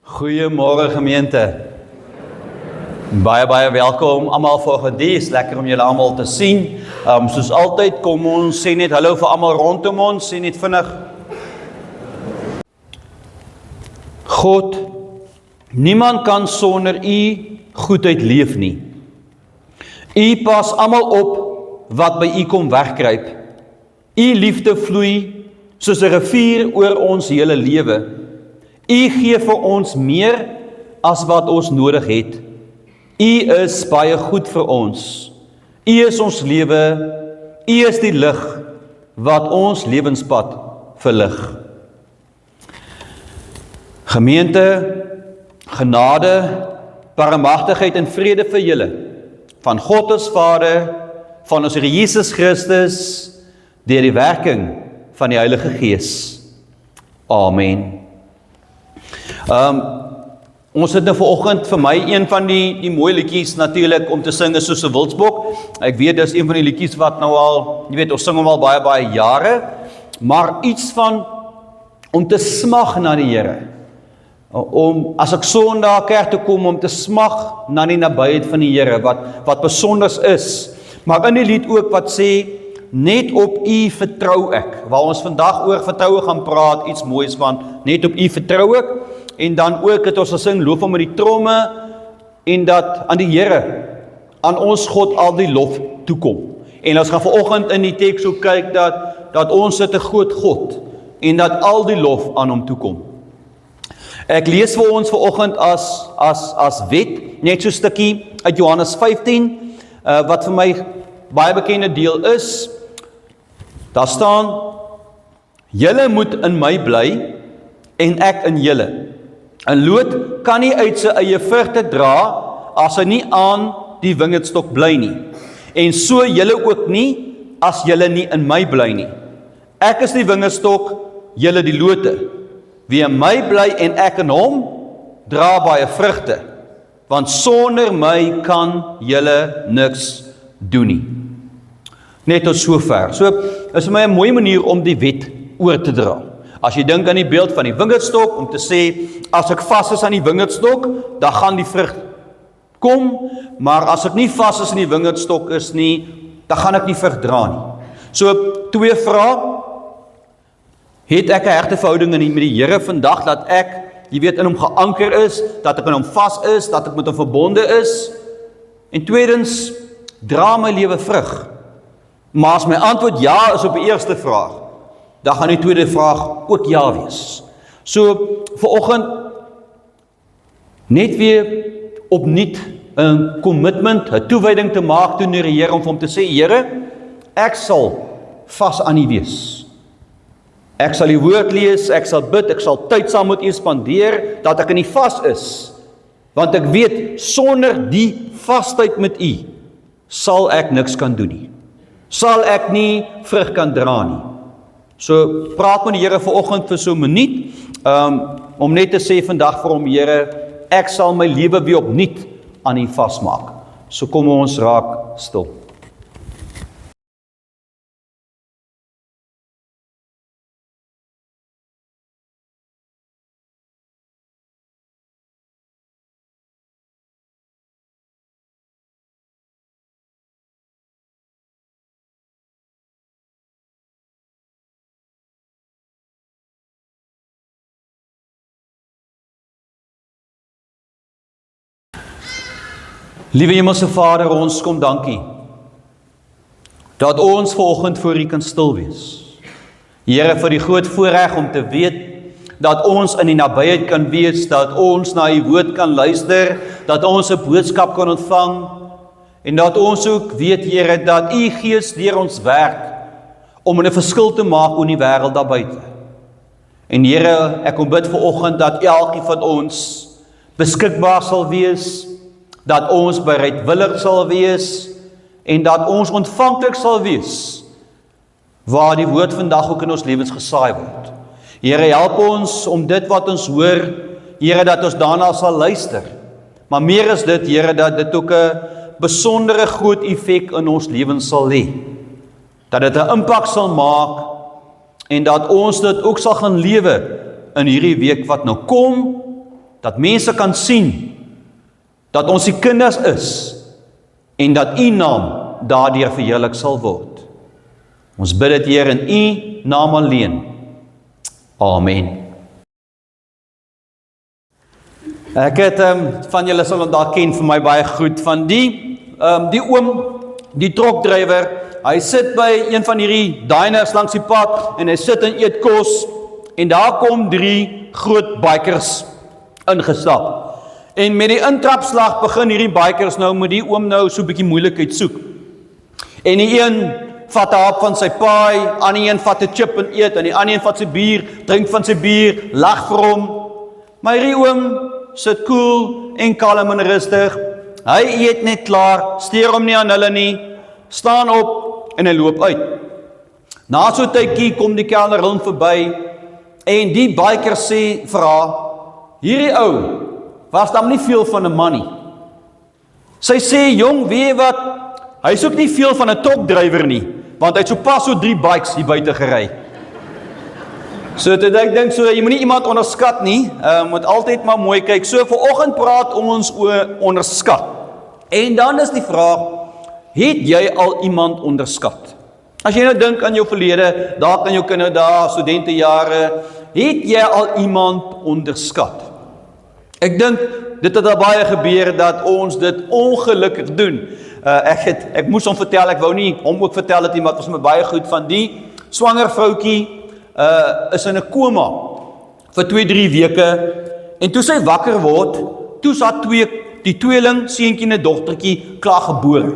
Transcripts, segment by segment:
Goeiemôre gemeente. Baie welkom almal vir die is lekker om julle almal te sien. Soos altyd kom ons sê net hallo vir almal rondom ons, sê net vinnig. God, niemand kan sonder u goedheid leef nie. U pas almal op wat by u kom wegkruip. U liefde vloei soos 'n rivier oor ons hele lewe. U gee vir ons meer as wat ons nodig het. U is baie goed vir ons. U is ons lewe. U is die lig wat ons lewenspad verlig. Gemeente, genade, barmhartigheid en vrede vir julle, van God ons Vader, van ons Here Jesus Christus, deur die werking van die Heilige Gees. Amen. Ons het nou vanoggend vir my een van die mooi liedjies natuurlik om te sing is soos 'n wildsbok. Ek weet dis een van die liedjies wat nou al, jy weet, ons sing hom al baie jare, maar iets van om te smag na die Here. Om as ek Sondag kerk toe kom om te smag na die nabyheid van die Here wat besonders is. Maar in die lied ook wat sê net op U vertrou ek. Waar ons vandag oor vertroue gaan praat, iets moois van net op U vertrou ek. En dan ook het ons gesing loof hom met die tromme en dat aan die Here, aan ons God al die lof toekom. En ons gaan vanoggend in die teks ook kyk dat ons het 'n groot God en dat al die lof aan hom toekom. Ek lees vir ons vanoggend as wet, net so 'n stukkie uit Johannes 15, wat vir my baie bekende deel is. Daar staan, julle moet in my bly en ek in julle. 'n loot kan nie uit sy eie vrugte dra as hy nie aan die wingerdstok bly nie. En so julle ook nie as julle nie in my bly nie. Ek is die wingerdstok, julle die lote. Wie in my bly en ek in hom, dra baie vrugte. Want sonder my kan julle niks doen nie. Net tot sover. So is vir my 'n mooi manier om die wet oor te dra. As jy dink aan die beeld van die wingerdstok, om te sê, as ek vas is aan die wingerdstok, dan gaan die vrug kom, maar as ek nie vas is aan die wingerdstok is nie, dan gaan ek nie vrug dra nie. So, twee vrae, het ek 'n hegte verhouding met die Here vandag, dat ek, jy weet, in hom geanker is, dat ek in hom vas is, dat ek met hom verbonde is, en tweedens, dra my lewe vrug. Maar as my antwoord ja is op die eerste vraag, dan gaan die tweede vraag ook ja wees. So, vanoggend net weer opnuut 'n commitment, 'n toewyding te maak teenoor die Here om vir hom te sê, Here, ek sal vas aan U wees. Ek sal U woord lees, ek sal bid, ek sal tyd saam met U spandeer, dat ek in die vas is. Want ek weet, sonder die vastheid met U, sal ek niks kan doen nie. Sal ek nie vrug kan dra nie. So, praat met die Here vanoggend vir so 'n minuut, om net te sê vandag vir hom, Here, ek sal my lewe weer opnuut aan U vasmaak. So kom ons raak stil. Liewe Hemelse Vader, ons kom dankie dat ons vanoggend voor U kan stil wees. Here, vir die groot voorreg om te weet dat ons in die nabyheid kan wees, dat ons na U woord kan luister, dat ons 'n boodskap kan ontvang en dat ons ook weet, Here, dat U Gees deur ons werk om 'n verskil te maak in die wêreld daar buite. En Here, ek kom bid vanoggend dat elkeen van ons beskikbaar sal wees, dat ons bereidwillig sal wees en dat ons ontvanklik sal wees waar die woord vandag ook in ons lewens gesaai word. Here, help ons om dit wat ons hoor, Here, dat ons daarna sal luister. Maar meer is dit, Here, dat dit ook 'n besondere groot effek in ons lewens sal hê. Dat dit 'n impak sal maak en dat ons dit ook sal gaan lewe in hierdie week wat nou kom dat mense kan sien, dat ons die kinders is, en dat U naam daardeur verheerlik sal word. Ons bid dit, Heer, in U naam alleen. Amen. Ek het, van julle sal dalk ken vir my baie goed, van die oom, die trokdrywer, hy sit by een van hierdie diners langs die pad, en hy sit en eet kos, en daar kom 3 groot bikers ingestap. En met die intrapslag begin hierdie bikers nou met die oom nou so 'n bietjie moeilikheid soek. En die een vat 'n hap van sy paai, ander een vat 'n chip en eet, en die ander een vat sy bier, drink van sy bier, lag vir hom. Maar hierdie oom sit cool en kalm en rustig. Hy eet net klaar, steur hom nie aan hulle nie, staan op en hy loop uit. Na so 'n tydjie kom die kelner hom verby en die biker sê vir haar, hierdie ou was dan nie veel van 'n man nie. Sy sê, jong, weet jy wat, hy is ook nie veel van 'n trokdrywer nie, want hy het so pas so 3 bikes hier buite gery. So toe ek dink so, jy moenie iemand onderskat nie, moet altyd maar mooi kyk. So vanoggend praat ons oor onderskat. En dan is die vraag, het jy al iemand onderskat? As jy nou dink aan jou verlede, dalk aan jou kinderdae, studentejare, het jy al iemand onderskat? Ek dink, dit het al baie gebeur dat ons dit ongelukkig doen. Ek moes hom vertel, ek wou nie hom ook vertel het nie, maar het was my baie goed van die swanger vroutjie, is in 'n koma vir 2-3 weke, en toe sy wakker word, toe is haar die tweeling, seentjie en 'n dogtertjie, klaar gebore.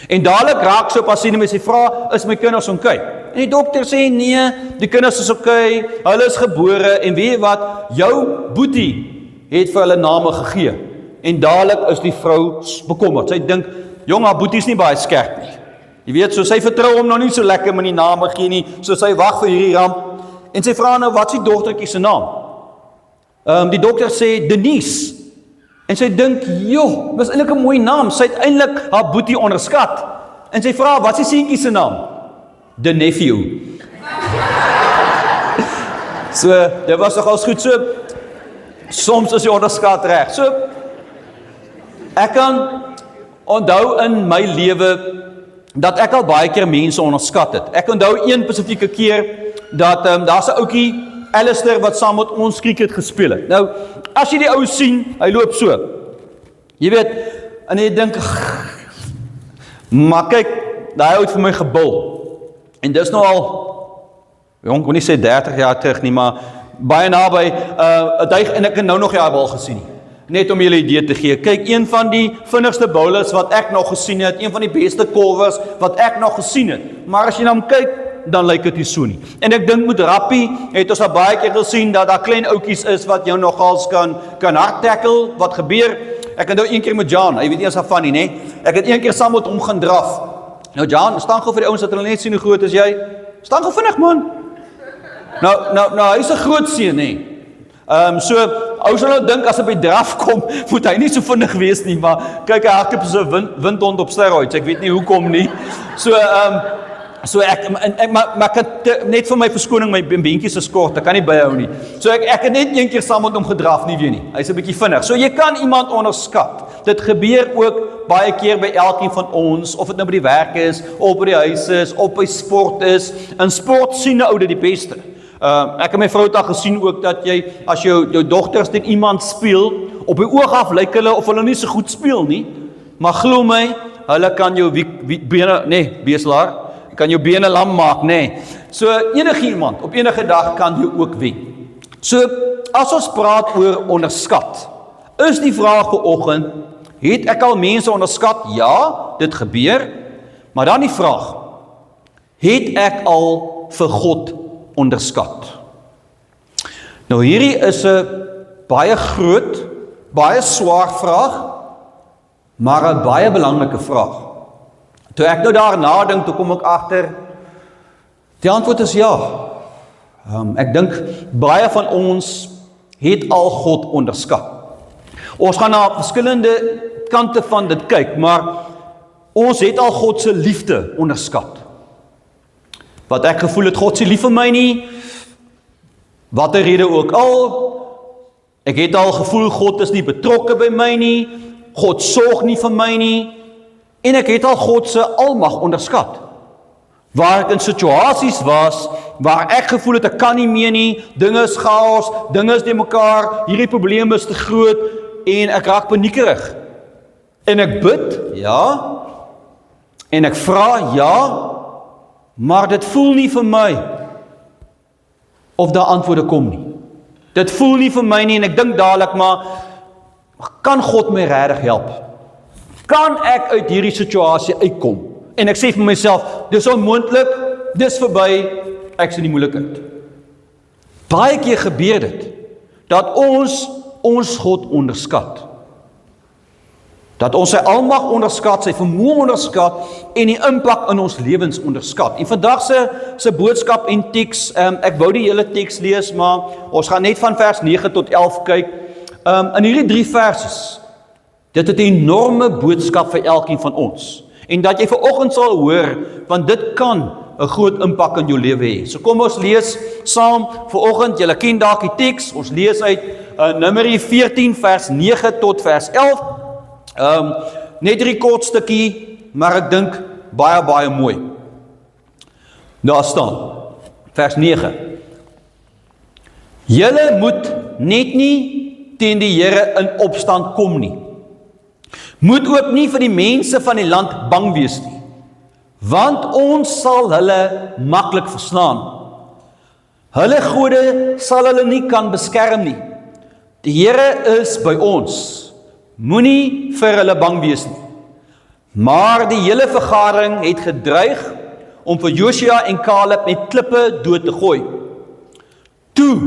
En dadelik raak sy op haar sien en sy vra, is my kinders oukei? En die dokter sê, nee, die kinders is oukei, hulle is gebore, en weet jy wat, jou boetie het vir hulle name gegee, en dadelik is die vrou bekommerd. Sy dink, jong, haar boetie is nie baie skerp nie. Jy weet, so sy vertrou hom nou nie so lekker met die name gee nie, so sy wag vir hierdie ramp, en sy vra nou, wat is die dogtertjie se naam? Die dokter sê, Denise, en sy dink, joh, dis eintlik 'n mooi naam, sy het eintlik haar boetie onderskat, en sy vra, wat is die seentjie se naam? The Nephew. So, dit was nog als goed, so, soms is jy onderskat reg. So, ek kan onthou in my lewe, dat ek al baie keer mense onderskat het. Ek onthou een spesifieke keer, dat daar's 'n ouetjie, Alistair, wat saam met ons cricket gespeel het. Nou, as jy die ou sien, hy loop so. Jy weet, en jy dink, maar kyk, daai ou het vir my gebul. En dis nou al, jong, ek wil nie sê 30 jaar terug nie, maar baie naby, en ek het nou nog nie bal gesien nie. Net om julle idee te gee. Kyk, een van die vinnigste bowlers wat ek nog gesien het, een van die beste covers wat ek nog gesien het. Maar as jy na hom kyk, dan lyk dit nie so nie. En ek dink met rugby het ons al baie keer gesien dat daar klein oudjies is wat jou nogals kan hard tackle. Wat gebeur? Ek het nou een keer met John, hy weet nie as hy van nie, nee. Ek het een keer saam met hom gaan draf. Nou John, staan gou vir die ouens dat hulle net sien hoe groot is jy. Staan gou vinnig, man. Nou hy is 'n groot seun, nee. So, ou sal nou dink as hy by draf kom, moet hy nie so vinnig wees nie, maar kyk, hy hardloop so 'n windhond op steroids, ek weet nie hoekom nie. So ek kan net vir my verskoning my beentjies is kort, ek kan nie byhou nie. So ek het net een keer saam met hom gedraf, nie weet nie. Hy's 'n bietjie vinnig. So jy kan iemand onderskat. Dit gebeur ook baie keer by elkeen van ons, of dit nou by die werk is, of by die huis is, of by sport is. In sport sien 'n ou dit die beste. Ek het my vrou al gesien ook dat jy, as jou dogters teen iemand speel, op die oog af lyk hulle of hulle nie so goed speel nie, maar glo my, hulle kan jou bene, beeslaar, kan jou bene lam maak, So enige iemand, op enige dag kan jy ook wen. So, as ons praat oor onderskat, is die vraag vanoggend, het ek al mense onderskat? Ja, dit gebeur, maar dan die vraag, het ek al vir God onderskat? Nou hierdie is 'n baie groot, baie swaar vraag, maar 'n baie belangrike vraag. Toe ek nou daar nadink, toe kom ek agter, die antwoord is ja. Ek dink baie van ons het al God onderskat. Ons gaan na verskillende kante van dit kyk, maar ons het al God se liefde onderskat. Wat ek gevoel het, God se lief vir my nie, wat 'n rede ook al, Ek het al gevoel, God is nie betrokke by my nie, God sorg nie vir my nie, en ek het al God se almag onderskat. Waar ek in situasies was, waar ek gevoel het, ek kan nie meer nie, dinge is chaos, dinge is die mekaar, hierdie probleem is te groot, en ek raak paniekerig. En ek bid, ja, en ek vra, ja, maar dit voel nie vir my, of daar antwoorde kom nie. Dit voel nie vir my nie, en ek dink dadelik, maar kan God my regtig help? Kan ek uit hierdie situasie uitkom? En ek sê vir myself, dis onmoontlik, dis verby, ek is in die moeilikheid. Baie keer gebeur dit, dat ons God onderskat. Dat ons sy almag onderskat, sy vermoë onderskat, en die impak in ons lewens onderskat. En vandag se boodskap en teks, ek wou die hele teks lees, maar ons gaan net van vers 9 tot 11 kyk. In hierdie 3 verses, dit het 'n enorme boodskap vir elkeen van ons. En dat jy vanoggend sal hoor, want dit kan 'n groot impak in jou lewe hê. So kom ons lees saam vanoggend, julle ken dalk die teks, ons lees uit Numeri 14 vers 9 tot vers 11. Net 'n kort stukkie, maar ek dink baie mooi. Daar staan, vers 9. Julle moet net nie teen die Here in opstand kom nie. Moet ook nie vir die mense van die land bang wees nie, want ons sal hulle maklik verslaan. Hulle gode sal hulle nie kan beskerm nie. Die Here is by ons. Moenie vir hulle bang wees nie. Maar die hele vergadering het gedreig om vir Josua en Caleb met klippe dood te gooi. Toe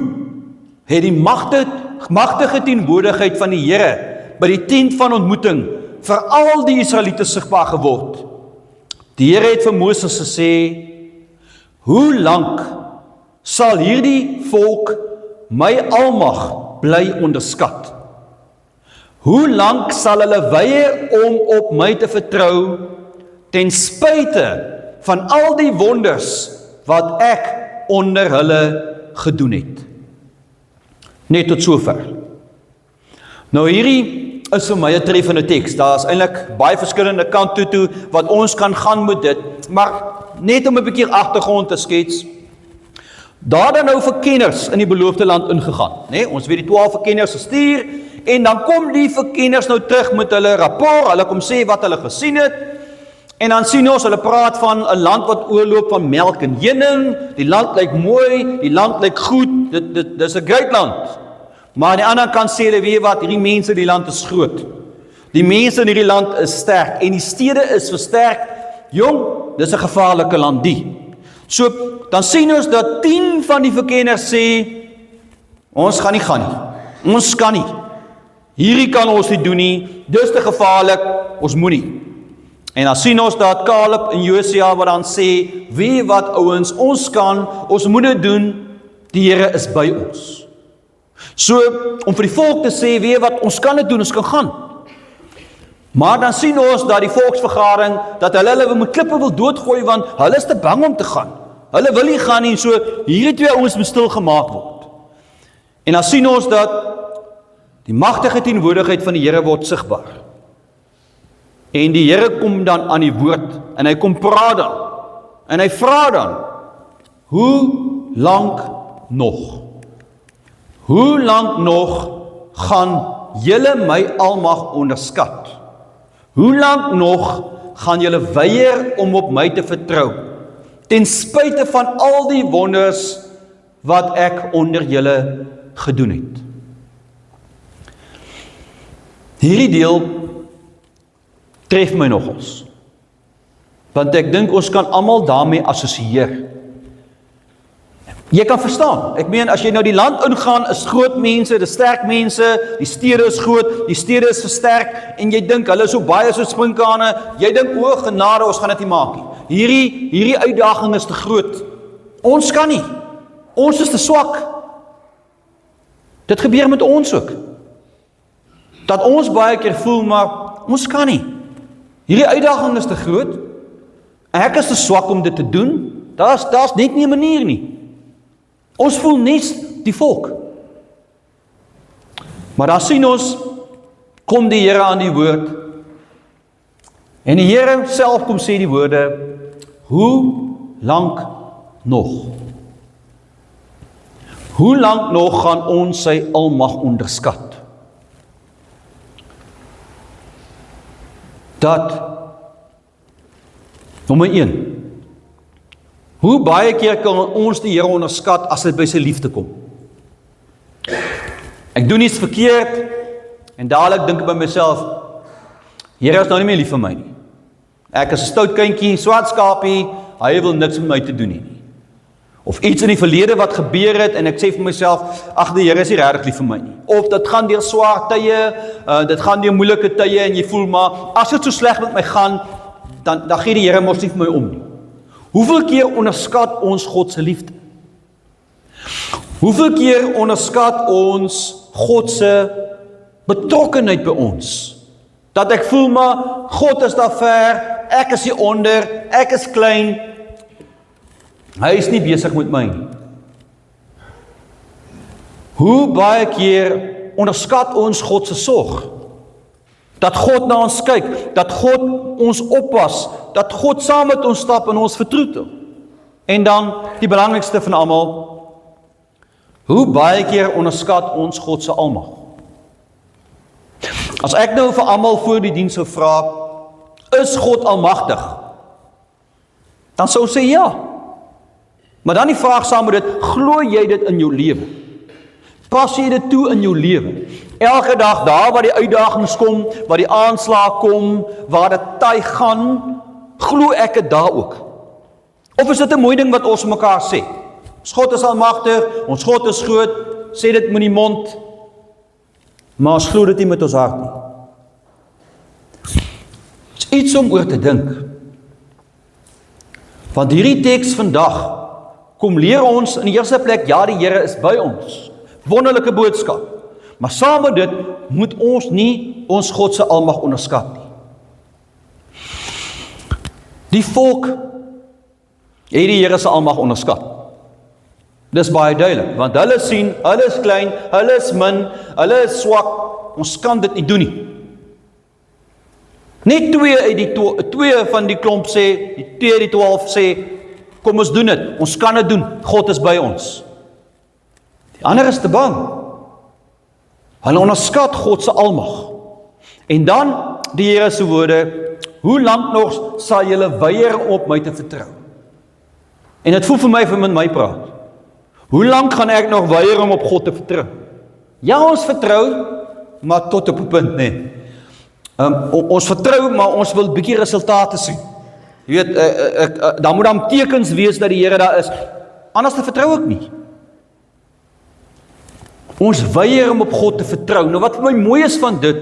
het die magtige teenwoordigheid van die Here by die tent van ontmoeting vir al die Israeliete sigbaar geword. Die Here het vir Moses gesê, hoe lank sal hierdie volk my almag bly onderskat? Hoe lank sal hulle weier om op my te vertrou, ten spyte van al die wonders wat ek onder hulle gedoen het? Net tot sover. Nou hierdie is vir my 'n treffende teks. Daar is eintlik baie verskillende kante toe wat ons kan gaan met dit, maar net om 'n bietjie agtergrond te skets. Daar dan nou verkenners in die beloofde land ingegaan, né? Ons weet die 12 verkenners gestuur, en dan kom die verkenners nou terug met hulle rapport, hulle kom sê wat hulle gesien het, en dan sien ons, hulle praat van 'n land wat oorloop van melk en honing, die land lyk mooi, die land lyk goed, dis 'n great land. Maar aan die ander kant sê hulle, weet wat, hierdie mense in die land is groot. Die mense in hierdie land is sterk, en die stede is versterk. Jong, dis 'n gevaarlike land die. So, dan sien ons dat 10 van die verkenners sê, ons gaan nie, ons kan nie. Hierdie kan ons nie doen nie, dis te gevaarlik, ons moet nie. En dan sien ons dat Caleb en Josua wat dan sê, weet wat ouens, ons kan, ons moet dit doen, die Here is by ons. So, om vir die volk te sê, weet wat, ons kan dit doen, ons kan gaan. Maar dan sien ons dat die volksvergadering, dat hulle met klippe wil doodgooi, want hulle is te bang om te gaan. Hulle wil nie gaan nie, so hierdie 2 ouens moet stil gemaak word. En dan sien ons dat die magtige teenwoordigheid van die Here word sigbaar. En die Here kom dan aan die woord, en hy kom praat dan, en hy vra dan, hoe lank nog? Hoe lank nog gaan julle my almag onderskat? Hoe lank nog gaan julle weier om op my te vertrou, ten spyte van al die wonders wat ek onder julle gedoen het? Hierdie deel tref my nogals, want ek dink ons kan almal daarmee assosieer. Jy kan verstaan, ek meen as jy nou die land ingaan, is groot mense, dis sterk mense, die stede is groot, die stede is versterk, en jy dink, hulle is so baie so sprinkane, jy dink, o genade, ons gaan dit nie maak nie. Hierdie uitdaging is te groot. Ons kan nie, ons is te swak. Dit gebeur met ons ook. Dat ons baie keer voel, maar ons kan nie. Hierdie uitdaging is te groot, ek is te swak om dit te doen, daar's net nie 'n manier nie. Ons voel net die volk. Maar dan sien ons, kom die Here aan die woord, en die Here self kom sê die woorde, hoe lank nog? Hoe lank nog gaan ons sy almag onderskat? Dat, nommer 1, hoe baie keer kan ons die Here onderskat as dit by sy liefde kom? Ek doen iets verkeerd, en dadelik dink ek by myself, Here is nou nie meer lief vir my nie. Ek is 'n stout kindjie, swart skapie, hy wil niks met my te doen nie. Of iets in die verlede wat gebeur het, en ek sê vir myself, ag, die Here is nie regtig lief vir my nie. Of dit gaan deur swaar tye, dit gaan deur moeilike tye, en jy voel maar, as dit so sleg met my gaan, dan gee die Here mos nie vir my om nie. Hoeveel keer onderskat ons God se liefde? Hoeveel keer onderskat ons God se betrokkenheid by ons? Dat ek voel maar, God is daar ver, ek is hier onder, ek is klein, hy is nie besig met my nie. Hoe baie keer onderskat ons God se sorg? Dat God na ons kyk, dat God ons oppas, dat God saam met ons stap en ons vertroetel. En dan, die belangrikste van almal, hoe baie keer onderskat ons God se almag? As ek nou vir almal voor die diens sou vra, is God almagtig? Dan sou sê ja. Maar dan die vraag saam met dit, glo jy dit in jou lewe? Pas jy dit toe in jou lewe? Elke dag daar waar die uitdagings kom, waar die aanslae kom, waar dit taai gaan, glo ek dit daar ook? Of is dit 'n mooi ding wat ons mekaar sê? Ons God is almagtig, ons God is groot, sê dit met die mond, maar ons glo dit nie met ons hart nie. Dit is iets om oor te dink. Want hierdie teks vandag kom leer ons in die eerste plek, ja, die Here is by ons. Wonderlike boodskap. Maar saam met dit moet ons nie ons God se almag onderskat nie. Die volk het die Here se almag onderskat. Dis baie duidelik, want hulle sien, hulle is klein, hulle is min, hulle is swak, ons kan dit nie doen nie. Net twee van die klomp sê, die 12 sê, kom ons doen dit, ons kan dit doen, God is by ons. Die ander is te bang. Hulle onderskat God se almag. En dan die Here se woorde, hoe lank nog sal julle weier om op my te vertrou? En dit voel vir my van met my praat. Hoe lank gaan ek nog weier om op God te vertrou? Ja, ons vertrou, maar tot op 'n punt, nee. Ons vertrou, maar ons wil 'n bietjie resultate sien. Jy weet, daar moet dan tekens wees dat die Here daar is. Anders te vertrou ek nie. Ons weier om op God te vertrou. Nou wat vir my mooi is van dit,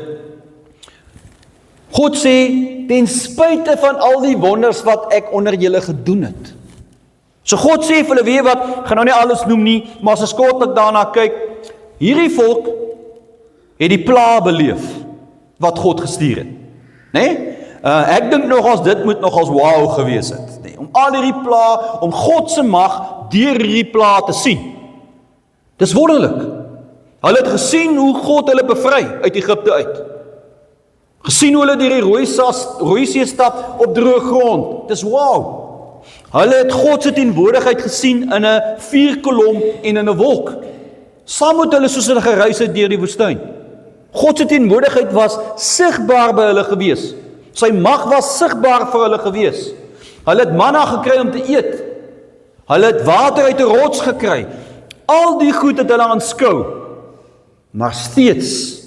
God sê, ten spyte van al die wonders wat ek onder julle gedoen het. So God sê vir hulle, weet wat, gaan nou nie alles noem nie, maar as ons kortlik daarna kyk, hierdie volk het die pla beleef wat God gestuur het. Nee? Ek dink nogals dit moet nogals wow gewees het. Nee? Om al hierdie pla, om God se mag deur hierdie pla te sien. Dis wonderlik. Hulle het gesien hoe God hulle bevry uit Egipte uit. Gesien hoe hulle deur die Rooi See stap op droë grond. Dis wow. Hulle het God se teenwoordigheid gesien in 'n vuurkolom en in 'n wolk. Saam met hulle soos hulle gereis het deur die woestyn. God se teenwoordigheid was sigbaar by hulle gewees. Sy mag was sigbaar vir hulle gewees. Hulle het manna gekry om te eet. Hulle het water uit 'n rots gekry. Al die goed het hulle aanskou. Maar steeds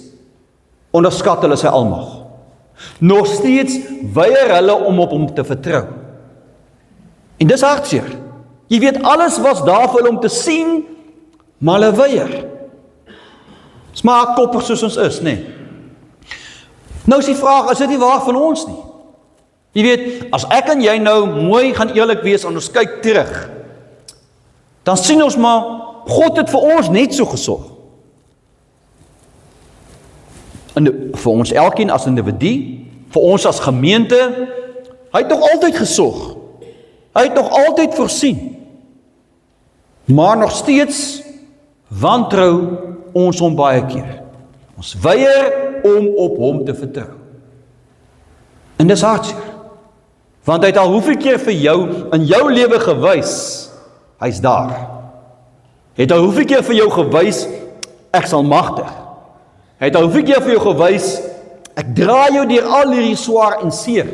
onderskat hulle sy almag. Nog steeds weier hulle om op hom te vertrou. En dis hartseer. Jy weet, alles was daar vir hulle om te sien, maar hulle weier. Dis maar koppig soos ons is, nee. Nou is die vraag, is dit nie waar van ons nie? Jy weet, as ek en jy nou mooi gaan eerlik wees en ons kyk terug, dan sien ons maar, God het vir ons net so gesorg. Vir ons elkeen as individu, vir ons as gemeente, hy het nog altyd gesorg. Hy het nog altyd voorsien. Maar nog steeds wantrou ons hom baie keer. Ons weier om op hom te vertrou. En dis hartseer. Want hy het al hoeveel keer vir jou in jou lewe gewys, hy's daar. Hy het al hoeveel keer vir jou gewys, ek sal magtig. Hy het al hoeveel keer vir jou gewys, ek dra jou deur al hierdie swaar en seer.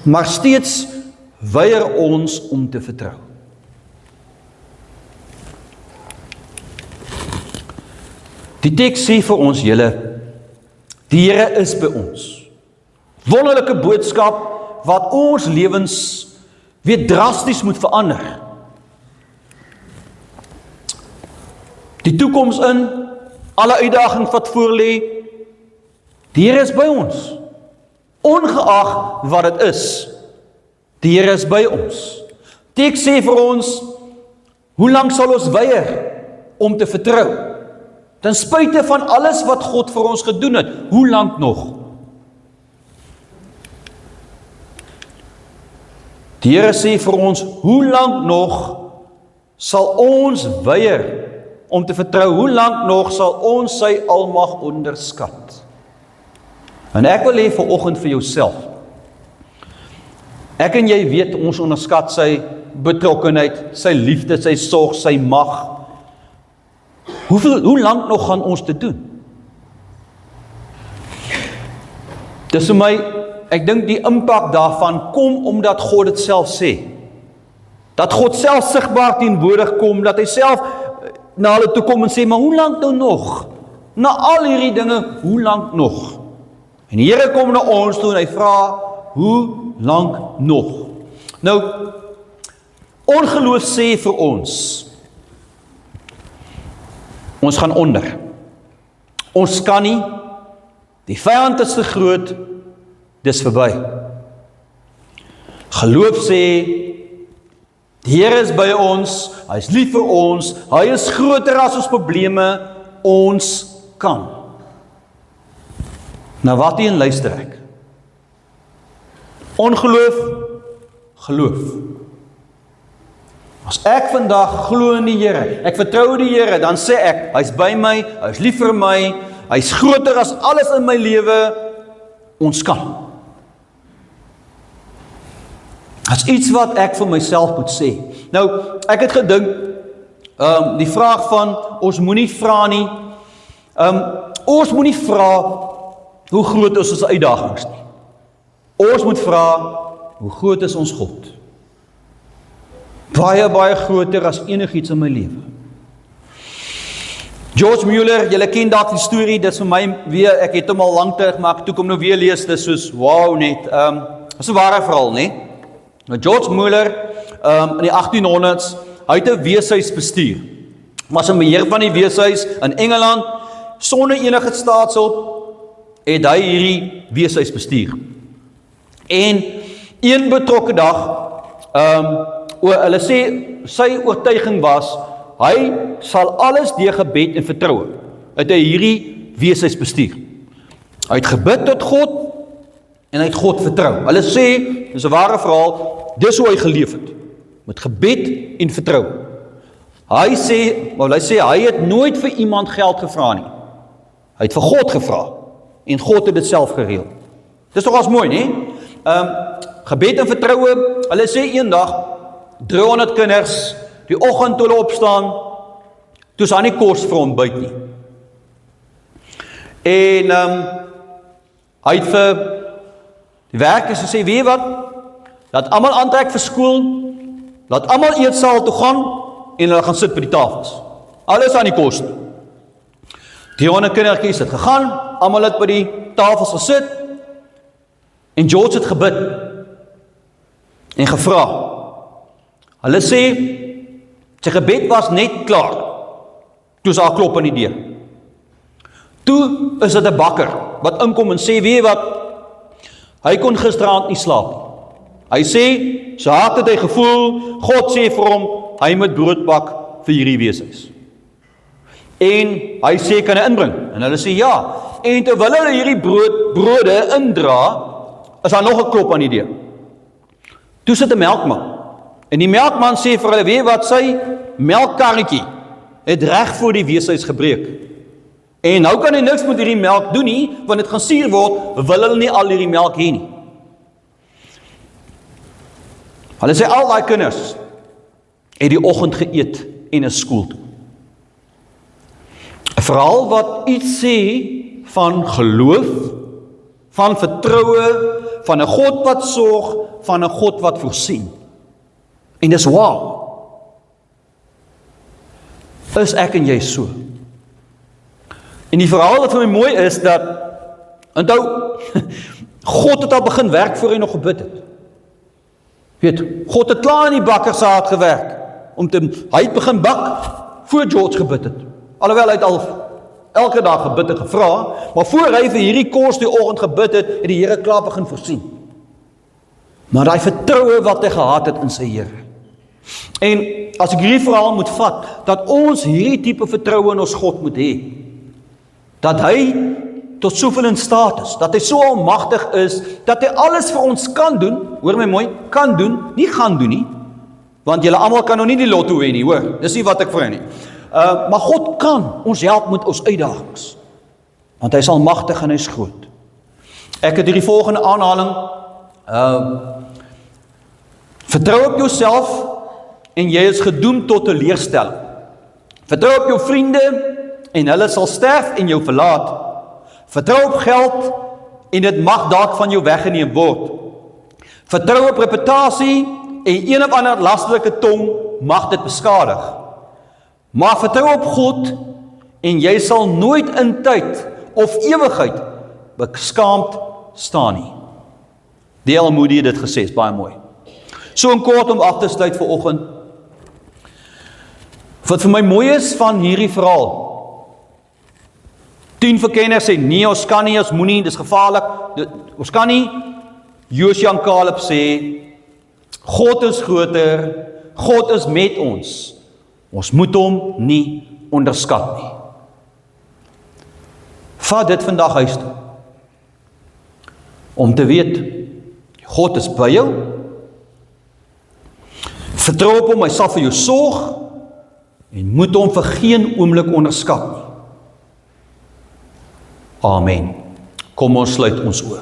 Maar steeds weier ons om te vertrou. Die teks sê vir ons, julle, die Here is by ons. Wonderlike boodskap wat ons lewens weer drasties moet verander. Die toekoms in, alle uitdagings wat voor lê, die Here is by ons. Ongeag wat dit is, die Here is by ons. Teks sê vir ons, hoe lank sal ons weier om te vertrou? Ten spyte van alles wat God vir ons gedoen het, hoe lank nog? Die Here sê vir ons, hoe lank nog sal ons weier om te vertrou? Hoe lank nog sal ons sy almag onderskat? En ek wil hê vanoggend vir jouself. Ek en jy weet, ons onderskat sy betrokkenheid, sy liefde, sy sorg, sy mag. Hoe lank nog gaan ons dit doen? Dis vir my, ek dink die impak daarvan kom omdat God dit self sê. Dat God self sigbaar teenwoordig kom, dat hy self na hulle toe kom en sê, maar hoe lank nou nog? Na al hierdie dinge, hoe lank nog? En die Here kom na ons toe en hy vra, hoe lank nog? Nou, ongeloof sê vir ons gaan onder. Ons kan nie, die vyand is te groot, dis verby. Geloof sê, die Here is by ons, hy is lief vir ons, hy is groter as ons probleme, ons kan. Nou wat hierin luister ek? Ongeloof, geloof. As ek vandag glo in die Here, ek vertrou die Here, dan sê ek, hy is by my, hy is lief vir my, hy is groter as alles in my lewe, ons kan. Dit is iets wat ek vir myself moet sê. Nou, ek het gedink, die vraag van, ons moenie vra nie, ons moenie vra, hoe groot is ons uitdagings nie. Ons moet vra, hoe groot is ons God? Baie, baie groter as enigiets in my lewe. George Mueller, julle ken dalk die storie, dit is vir my weer, ek het hom al lang terug, maar toe kom nou weer lees, dit is soos, wow net, dit is 'n ware verhaal, nie? Nou George Mueller, in die 1800s, hy het 'n weeshuis bestuur. Was 'n beheer van die weeshuis in Engeland, sonder enige staatshulp, het hy hierdie weeshuis bestuur. En een betrokke dag, hulle sê, sy oortuiging was, hy sal alles deur gebed en vertroue, het hy hierdie weeshuis bestuur. Hy het gebid tot God, en hy het God vertrou. Hulle sê, dis 'n ware verhaal, dis hoe hy geleef het, met gebed en vertroue. Hy sê, hy het nooit vir iemand geld gevra nie. Hy het vir God gevra, en God het dit self gereël. Dis toch as mooi, nie? Gebed en vertroue, hulle sê eendag, 300 kinders, die oggend toe hulle opstaan, toe is daar nie kos vir ontbyt nie. En hy het vir die werkers gesê, weet wat, laat almal aantrek vir skool, laat almal eetsaal toe gaan, en hulle gaan sit by die tafels. Alles aan die kos nie. 300 kindertjies het gegaan, almal het by die tafels gesit, en George het gebid, en gevra. Hulle sê, sy gebed was net klaar, toe is haar klop aan die deur. Toe is dit 'n bakker, wat inkom en sê, weet wat, hy kon gisteraand nie slaap. Hy sê, sy hart het hy gevoel, God sê vir hom, hy moet brood bak vir hierdie weeshuis. En hy sê, kan hy inbring? En hulle sê, ja. En terwyl hulle hierdie brode indra, is daar nog 'n klop aan die deur. Toe sit 'n melkman. En die melkman sê vir hulle, weet wat, sy melkkarretjie het reg voor die weeshuis gebreek. En nou kan hy niks met hierdie melk doen nie, want dit gaan suur word, wil hulle nie al hierdie melk hê nie. Hulle sê al daai kinders het die oggend geëet en is skool toe. 'n Verhaal wat iets sê van geloof, van vertroue, van 'n God wat sorg, van 'n God wat voorsien. En dis wow. Is ek en jy so? En die verhaal wat vir my mooi is, dat, onthou, God het al begin werk voor hy nog gebid het. Weet, God het klaar in die bakkersaad gewerk, hy het begin bak, voor George gebid het. Alhoewel hy het al elke dag gebid en gevra, maar voor hy vir hierdie kos die oggend gebid het die Here klaar begin voorsien. Maar daai vertroue wat hy gehad het in sy Here. En as ek hierdie verhaal moet vat, dat ons hierdie tipe vertroue in ons God moet hê, dat hy tot soveel in staat is, dat hy so almagtig is, dat hy alles vir ons kan doen, hoor my mooi, kan doen, nie gaan doen nie, want julle almal kan nou nie die lotto wen nie, hoor, dis nie wat ek vir nie. Maar God kan ons help met ons uitdagings, want hy is almagtig en hy is groot. Ek het hierdie volgende aanhaling, vertrou op jouself, en jy is gedoem tot teleurstelling. Vertrou op jou vriende, en hulle sal sterf en jou verlaat. Vertrou op geld, en dit mag dalk van jou weggeneem word. Vertrou op reputasie, en een of ander lastelike tong mag dit beskadig. Maar vertrou op God, en jy sal nooit in tyd of ewigheid beskaamd staan nie. D.L. Moody het dit gesê, is baie mooi. So in kort om af te sluit vir oggend. Wat vir my mooi is van hierdie verhaal, 10 verkenners sê, nee, ons kan nie, ons moenie, dis gevaarlik, ons kan nie. Joshua en Caleb sê, God is groter, God is met ons moet hom nie onderskat nie. Vat dit vandag huis toe, om te weet, God is by jou, vertrou op hom, hy sal vir jou sorg, en moet hom vir geen oomblik onderskat nie. Amen. Kom ons sluit ons oë.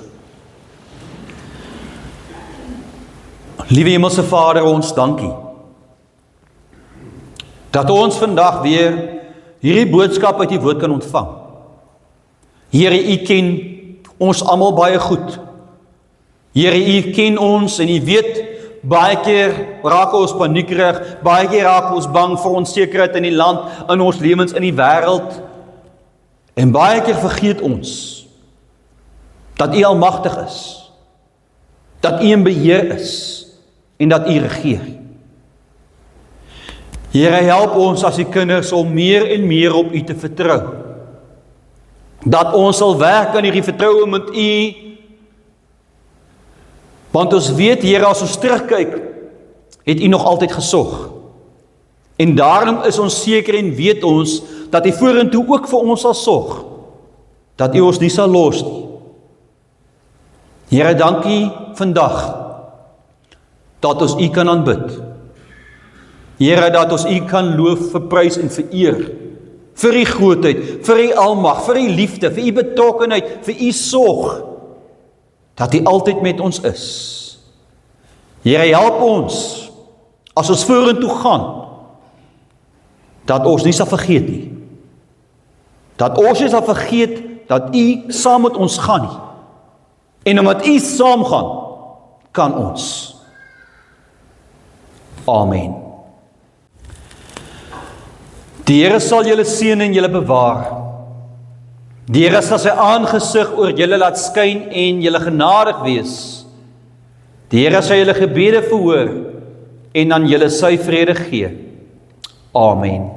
Liewe Hemelse Vader, ons dankie, dat ons vandag weer hierdie boodskap uit die woord kan ontvang. Here, U ken ons almal baie goed. Here, U ken ons en U weet, baie keer raak ons paniekerig, baie keer raak ons bang vir onsekerheid in die land, in ons lewens, in die wêreld. En baie keer vergeet ons dat U almagtig is, dat U in beheer is en dat U regeer. Here, help ons as U kinders om meer en meer op U te vertrou. Dat ons sal werk aan hierdie vertroue met U, want ons weet, Here, as ons terugkyk, het U nog altyd gesorg. En daarom is ons seker en weet ons, dat U vorentoe ook vir ons sal sorg, dat U ons nie sal los nie. Here, dankie vandag, dat ons U kan aanbid. Here, dat ons U kan loof, verprys en vereer, vir U grootheid, vir U almag, vir U liefde, vir U betrokkenheid, vir U sorg, dat U altyd met ons is. Here, help ons, as ons vorentoe gaan, dat ons nie sal vergeet nie. Dat ons nie sal vergeet, dat U saam met ons gaan nie. En omdat U saam gaan, kan ons. Amen. Die Here sal julle seën en julle bewaar. Die Here sal sy aangesig oor julle laat skyn en julle genadig wees. Die Here sal julle gebede verhoor en aan julle sy vrede gee. Amen.